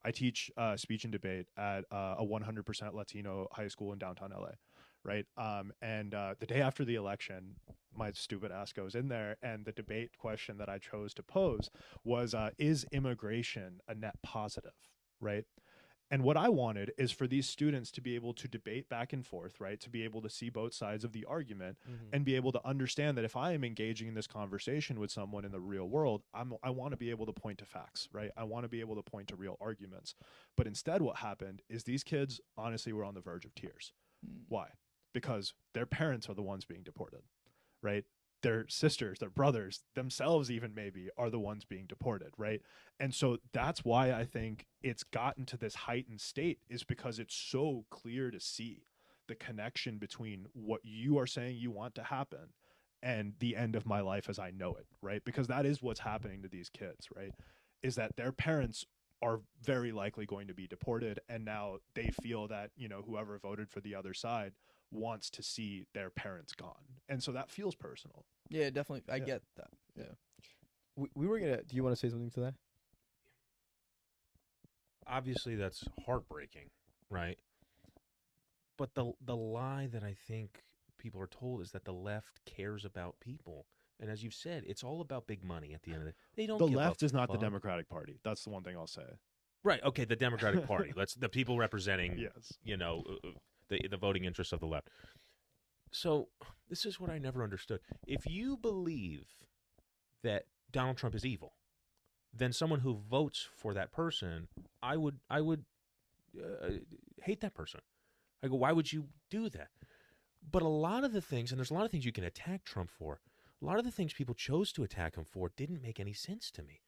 I teach speech and debate at a 100% Latino high school in downtown LA, right? And the day after the election, my stupid ass goes in there, and the debate question that I chose to pose was, is immigration a net positive, right? And what I wanted is for these students to be able to debate back and forth, right? To be able to see both sides of the argument and be able to understand that if I am engaging in this conversation with someone in the real world, I want to be able to point to facts, right? I want to be able to point to real arguments. But instead, what happened is these kids honestly were on the verge of tears. Why? Because their parents are the ones being deported, right? Their sisters, their brothers, themselves even maybe are the ones being deported, right? And so that's why I think it's gotten to this heightened state, is because it's so clear to see the connection between what you are saying you want to happen and the end of my life as I know it, right? Because that is what's happening to these kids, right? Is that their parents are very likely going to be deported, and now they feel that, you know, whoever voted for the other side wants to see their parents gone. And so that feels personal. Yeah, definitely. I Yeah. get that. Yeah. We were gonna. Do you want to say something to that? Obviously, that's heartbreaking, right? But the lie that I think people are told is that the left cares about people. And as you've said, it's all about big money at the end of it. They don't The give a left is not the fuck. Democratic Party. That's the one thing I'll say. Right, okay, the Democratic Party. Let's the people representing Yes. you know, the voting interests of the left. So, this is what I never understood. If you believe that Donald Trump is evil, then someone who votes for that person, I would hate that person. I go, why would you do that? But a lot of the things, and there's a lot of things you can attack Trump for, a lot of the things people chose to attack him for didn't make any sense to me.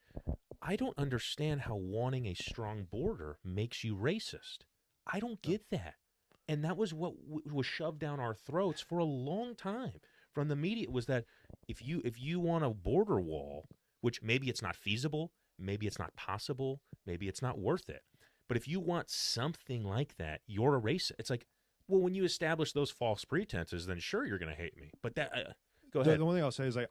I don't understand how wanting a strong border makes you racist. I don't get that. And that was what was shoved down our throats for a long time from the media, was that if you want a border wall, which maybe it's not feasible, maybe it's not possible, maybe it's not worth it, but if you want something like that, you're a racist. It's like, well, when you establish those false pretenses, then sure, you're going to hate me. But that go ahead. The one thing I'll say is, like,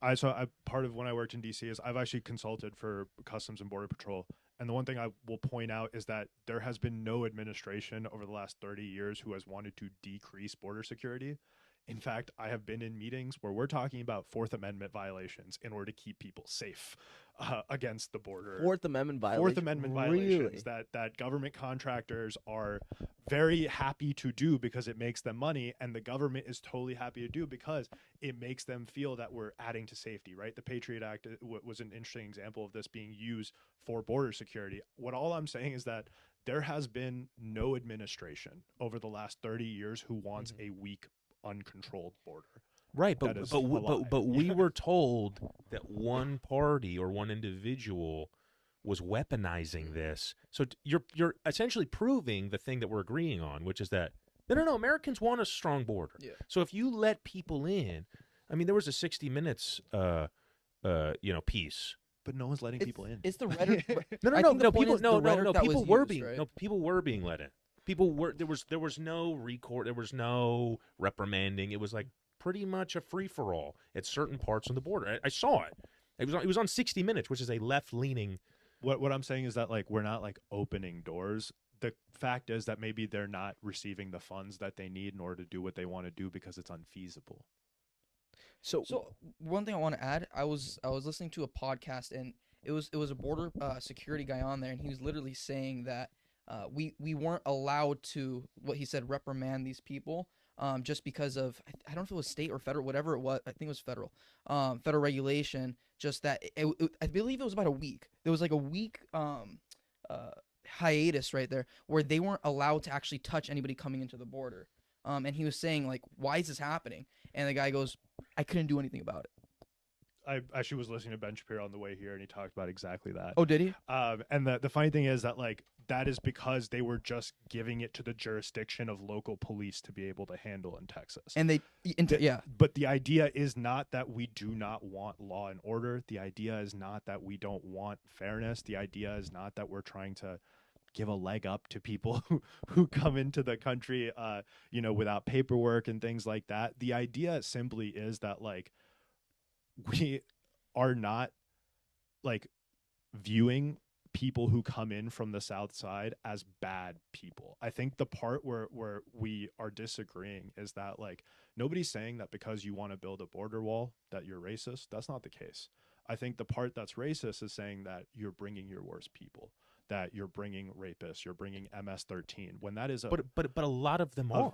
part of when I worked in DC is I've actually consulted for Customs and Border Patrol. And the one thing I will point out is that there has been no administration over the last 30 years who has wanted to decrease border security. In fact, I have been in meetings where we're talking about Fourth Amendment violations in order to keep people safe against the border. Fourth Amendment violations. Fourth Amendment violations that government contractors are very happy to do because it makes them money, and the government is totally happy to do because it makes them feel that we're adding to safety, right? The Patriot Act was an interesting example of this being used for border security. What all I'm saying is that there has been no administration over the last 30 years who wants a weak, uncontrolled border. Right, That is a lie. but we were told that one party or one individual was weaponizing this. So you're essentially proving the thing that we're agreeing on, which is that no, Americans want a strong border. Yeah. So if you let people in, I mean, there was a 60 Minutes, piece. But no one's letting people in. It's the rhetoric. No, people, no, people were used, being, right? no, people were being let in. People were, there was no record, there was no reprimanding. It was like pretty much a free for all at certain parts on the border. I saw it. It was on 60 Minutes, which is a left leaning. What I'm saying is that, like, we're not like opening doors. The fact is that maybe they're not receiving the funds that they need in order to do what they want to do because it's unfeasible. So one thing I want to add, I was listening to a podcast, and it was a border security guy on there, and he was literally saying that we weren't allowed to, what he said, reprimand these people just because of, I don't know if it was state or federal, whatever it was. I think it was federal regulation. Just that I believe it was about a week. There was like a week hiatus right there where they weren't allowed to actually touch anybody coming into the border. And he was saying, like, why is this happening? And the guy goes, I couldn't do anything about it. I actually was listening to Ben Shapiro on the way here, and he talked about exactly that. Oh, did he? And the funny thing is that, like, that is because they were just giving it to the jurisdiction of local police to be able to handle in Texas. And yeah. But the idea is not that we do not want law and order. The idea is not that we don't want fairness. The idea is not that we're trying to give a leg up to people who come into the country, without paperwork and things like that. The idea simply is that, like, we are not, like, viewing people who come in from the South Side as bad people. I think the part where we are disagreeing is that, like, nobody's saying that because you want to build a border wall that you're racist. That's not the case. I think the part that's racist is saying that you're bringing your worst people, that you're bringing rapists, you're bringing MS-13, when that is a But a lot of them a are.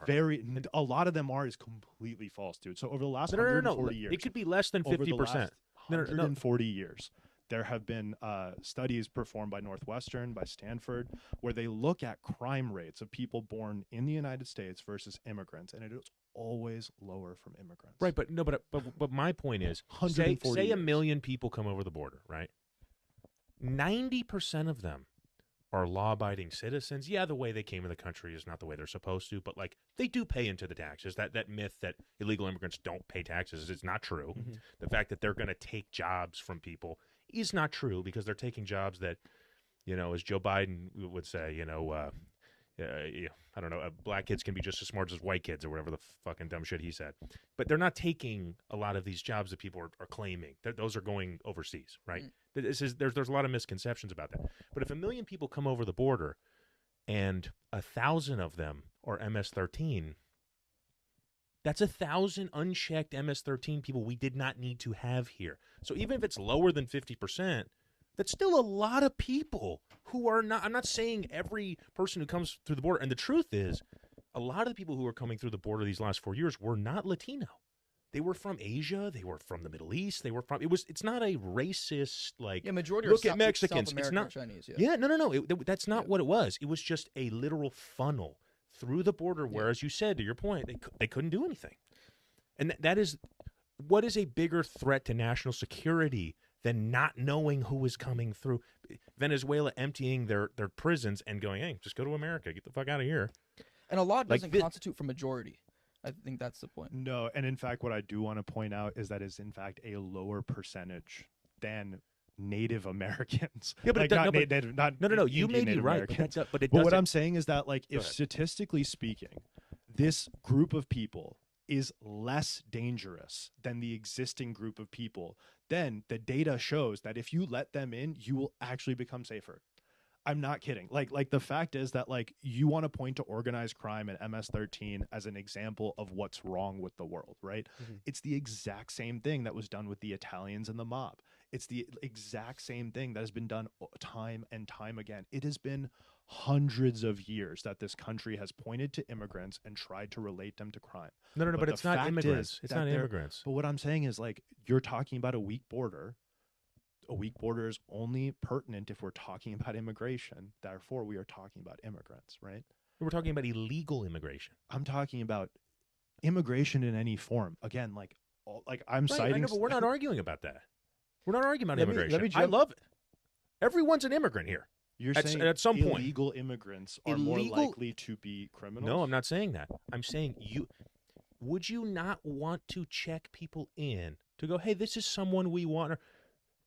a lot of them are is completely false, dude. So over the last No. 140 years, It could be less than over the 50%. last 140 years, there have been studies performed by Northwestern, by Stanford, where they look at crime rates of people born in the United States versus immigrants, and it is always lower from immigrants. Right, but no, but my point is, say 140 a years. million people come over the border, right? 90% of them are law-abiding citizens. Yeah, the way they came in the country is not the way they're supposed to, but like they do pay into the taxes. That myth that illegal immigrants don't pay taxes is not true. Mm-hmm. The fact that they're going to take jobs from people is not true, because they're taking jobs that, you know, as Joe Biden would say, I don't know, black kids can be just as smart as white kids, or whatever the fucking dumb shit he said. But they're not taking a lot of these jobs that people are claiming. Those are going overseas, right? There's a lot of misconceptions about that. But if a million people come over the border and 1,000 of them are MS-13, that's 1,000 unchecked MS-13 people we did not need to have here. So even if it's lower than 50%, that's still a lot of people who are not. I'm not saying every person who comes through the border. And the truth is, a lot of the people who are coming through the border these last 4 years were not Latino. They were from Asia. They were from the Middle East. They were from. It's not a racist, like, Yeah, majority look are at Mexicans. South It's American not Chinese. Yeah. Yeah, no. That's not what it was. It was just a literal funnel through the border where, as you said, to your point, they couldn't do anything. And that is, what is a bigger threat to national security than not knowing who is coming through? Venezuela emptying their prisons and going, hey, just go to America. Get the fuck out of here. And a lot Like doesn't thi- constitute for majority. I think that's the point. No, and in fact, what I do want to point out is that is in fact a lower percentage than Native Americans. Yeah, but it like, does- not Native, not No. You Indian may be Native right, Americans. but it But what doesn't. I'm saying is that, like, if ahead. statistically speaking, this group of people is less dangerous than the existing group of people, then the data shows that if you let them in, you will actually become safer. I'm not kidding. Like the fact is that, like, you want to point to organized crime and MS-13 as an example of what's wrong with the world, right? Mhm. It's the exact same thing that was done with the Italians and the mob. It's the exact same thing that has been done time and time again. It has been hundreds of years that this country has pointed to immigrants and tried to relate them to crime. No, but but the it's not fact immigrants. is It's that not they're- immigrants. But what I'm saying is, like, you're talking about a weak border. A weak border is only pertinent if we're talking about immigration. Therefore, we are talking about immigrants, right? We're talking about illegal immigration. I'm talking about immigration in any form. Again, like I'm Right, I citing. know, but we're not arguing about that. We're not arguing about Let me immigration. I jump- love it. Everyone's an immigrant here. You're at- saying at some point. illegal immigrants are more Illegal- likely to be criminals. No, I'm not saying that. I'm saying would you not want to check people in to go, hey, this is someone we want, or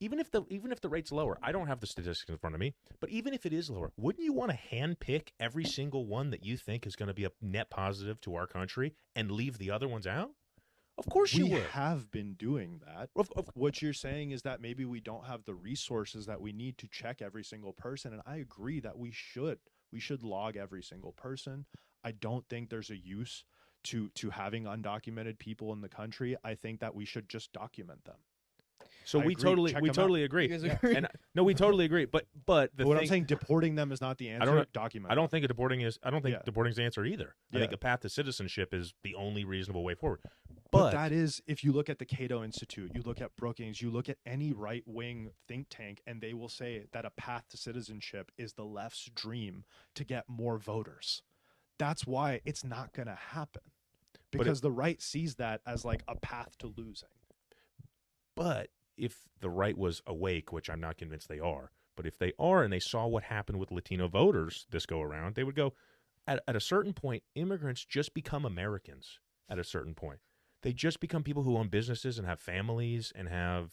even if the rate's lower, I don't have the statistics in front of me, but even if it is lower, wouldn't you want to handpick every single one that you think is going to be a net positive to our country and leave the other ones out? Of course you We would. have been doing that. What you're saying is that maybe we don't have the resources that we need to check every single person, and I agree that we should. We should log every single person. I don't think there's a use to having undocumented people in the country. I think that we should just document them. So I we agree. totally Check we them out. totally agree. You guys agree? And no, we totally agree. But the But what I'm thing, saying, deporting them is not the answer. don't- Document. I don't think deporting is. I don't think Yeah. deporting's the answer either. I think Yeah. a path to citizenship is the only reasonable way forward. But that is, if you look at the Cato Institute, you look at Brookings, you look at any right-wing think tank, and they will say that a path to citizenship is the left's dream to get more voters. That's why it's not going to happen, But because the right sees that as like a path to losing. But if the right was awake, which I'm not convinced they are, but if they are and they saw what happened with Latino voters this go around, they would go, at a certain point, immigrants just become Americans at a certain point. They just become people who own businesses and have families and have,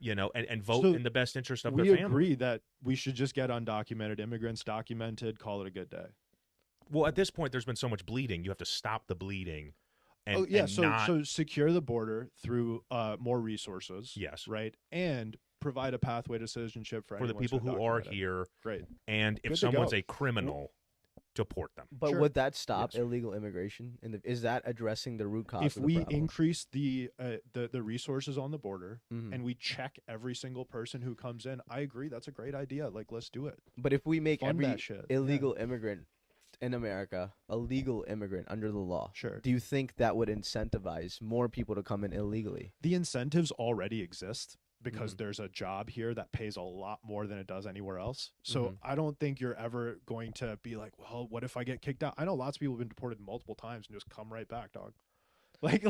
and vote So in the best interest of We their family. agree that we should just get undocumented immigrants documented, call it a good day. Well, at this point, there's been so much bleeding. You have to stop the bleeding. And, yeah, and so not, so secure the border through more resources. Yes. Right, and provide a pathway to citizenship for for the anyone people who's who are undocumented. here, Great. and if Good to someone's go. a criminal, deport them. But Sure. would that stop Yes. illegal immigration? And is that addressing the root cause If of the we problem? increase the resources on the border Mhm. and we check every single person who comes in, I agree that's a great idea. Like, let's do it. But if we make Fund every that shit. Yeah. illegal immigrant in America a legal immigrant under the law, Sure. do you think that would incentivize more people to come in illegally? The incentives already exist because Mhm. there's a job here that pays a lot more than it does anywhere else. So Mhm. I don't think you're ever going to be like, well, what if I get kicked out? I know lots of people have been deported multiple times and just come right back, dog. Like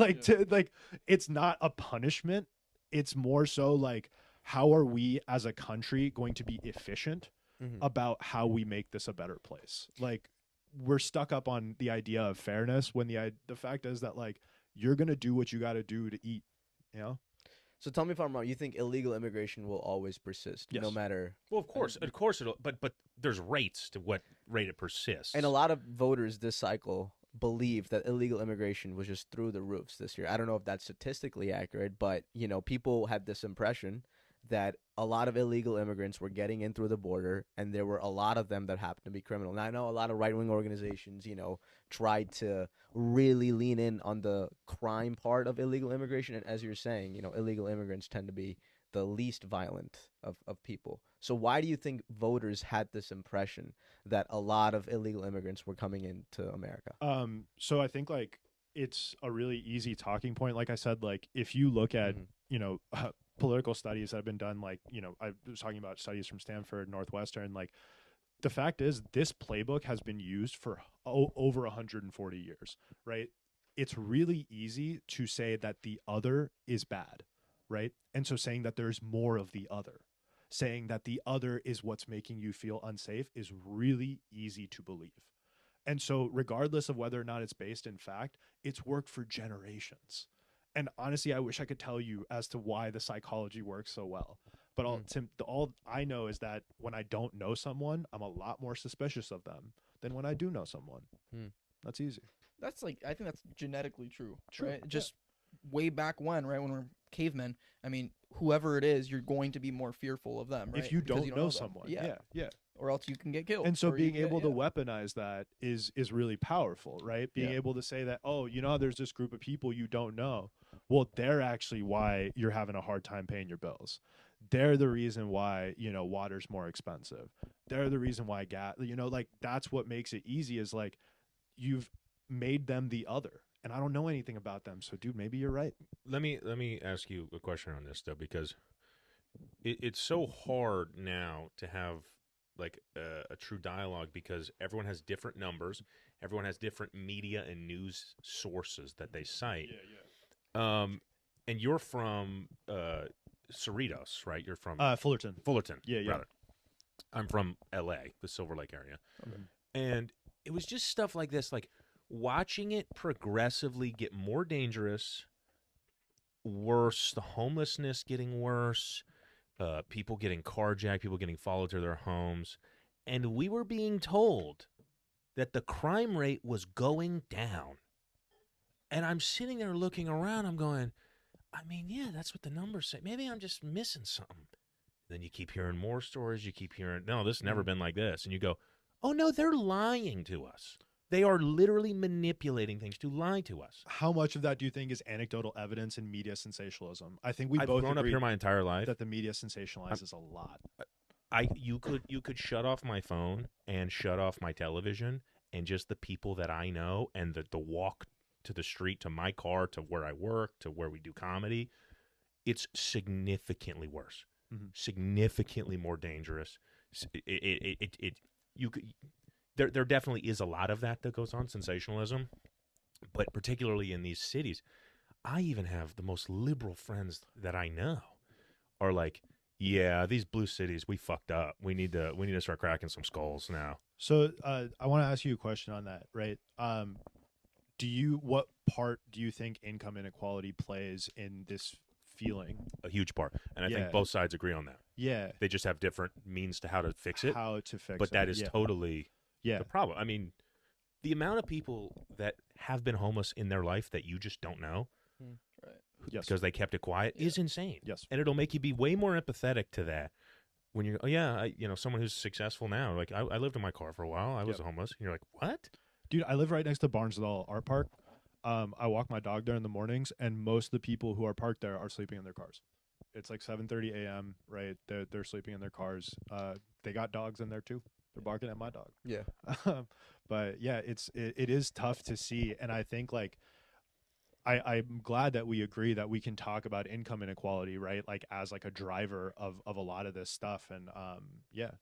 it's not a punishment. It's more so like, how are we as a country going to be efficient Mhm. about how we make this a better place? Like, we're stuck up on the idea of fairness when the fact is that, like, you're gonna do what you got to do to eat, you know. So tell me if I'm wrong. You think illegal immigration will always persist, no Yes. matter? Well, of course it'll. But there's rates to what rate it persists. And a lot of voters this cycle believe that illegal immigration was just through the roofs this year. I don't know if that's statistically accurate, but people had this impression that a lot of illegal immigrants were getting in through the border, and there were a lot of them that happened to be criminal. Now I know a lot of right-wing organizations, tried to really lean in on the crime part of illegal immigration, and as you're saying, illegal immigrants tend to be the least violent of people. So why do you think voters had this impression that a lot of illegal immigrants were coming into America? So I think, like, it's a really easy talking point. Like I said, like, if you look at Mhm. political studies that have been done, like, I was talking about studies from Stanford, Northwestern, like, the fact is this playbook has been used for over 140 years, right? It's really easy to say that the other is bad, right? And so saying that there's more of the other, saying that the other is what's making you feel unsafe is really easy to believe. And so regardless of whether or not it's based in fact, it's worked for generations. And honestly, I wish I could tell you as to why the psychology works so well. But all I know is that when I don't know someone, I'm a lot more suspicious of them than when I do know someone. That's easy. That's like, I think that's genetically true, True, right? yeah. Just way back when, right, when we're cavemen, I mean, whoever it is, you're going to be more fearful of them, right? If you Because don't know them. someone. Yeah. Yeah. Or else you can get killed. And so or you being can get- able to yeah. weaponize that is really powerful, right? Being Yeah. able to say that, oh, there's this group of people you don't know. Well, they're actually why you're having a hard time paying your bills. They're the reason why, water's more expensive. They're the reason why gas, like, that's what makes it easy, is like, you've made them the other. And I don't know anything about them. So, dude, maybe you're right. Let me ask you a question on this, though, because it's so hard now to have like a true dialogue, because everyone has different numbers, everyone has different media and news sources that they cite. And you're from Cerritos, right? You're from Fullerton. Fullerton. Yeah, yeah. rather. I'm from L.A., the Silver Lake area, Mhm. and it was just stuff like this, like watching it progressively get more dangerous, worse, the homelessness getting worse, people getting carjacked, people getting followed to their homes, and we were being told that the crime rate was going down. And I'm sitting there looking around, I'm going, I mean, yeah, that's what the numbers say. Maybe I'm just missing something. Then you keep hearing more stories, you keep hearing, no, this has never been like this. And you go, oh no, they're lying to us. They are literally manipulating things to lie to us. How much of that do you think is anecdotal evidence and media sensationalism? I think we I've both grown up agree here my entire life. that the media sensationalizes a lot. You could shut off my phone and shut off my television, and just the people that I know and the walk to the street, to my car, to where I work, to where we do comedy, it's significantly worse, significantly more dangerous. There definitely is a lot of that goes on, sensationalism, but particularly in these cities, I even have the most liberal friends that I know are like, yeah, these blue cities, we fucked up. We need to start cracking some skulls now. So I want to ask you a question on that, right? What part do you think income inequality plays in this feeling? A huge part. And I Yeah. think both sides agree on that. Yeah. They just have different means to how to fix it. How to fix it. But that is yeah. totally Yeah. the problem. I mean, the amount of people that have been homeless in their life that you just don't know, Right. Yes. because they kept it quiet Yeah. is insane. Yes. And it'll make you be way more empathetic to that when you're, someone who's successful now. Like, I lived in my car for a while. I was Yep. homeless. And you're like, what? Dude, I live right next to Barnesdale Art Park. I walk my dog there in the mornings, and most of the people who are parked there are sleeping in their cars. It's like 7:30 a.m. Right? They're sleeping in their cars. They got dogs in there too. They're barking at my dog. Yeah. But yeah, it is tough to see, and I think like I'm glad that we agree that we can talk about income inequality, right? Like as like a driver of a lot of this stuff, and yeah,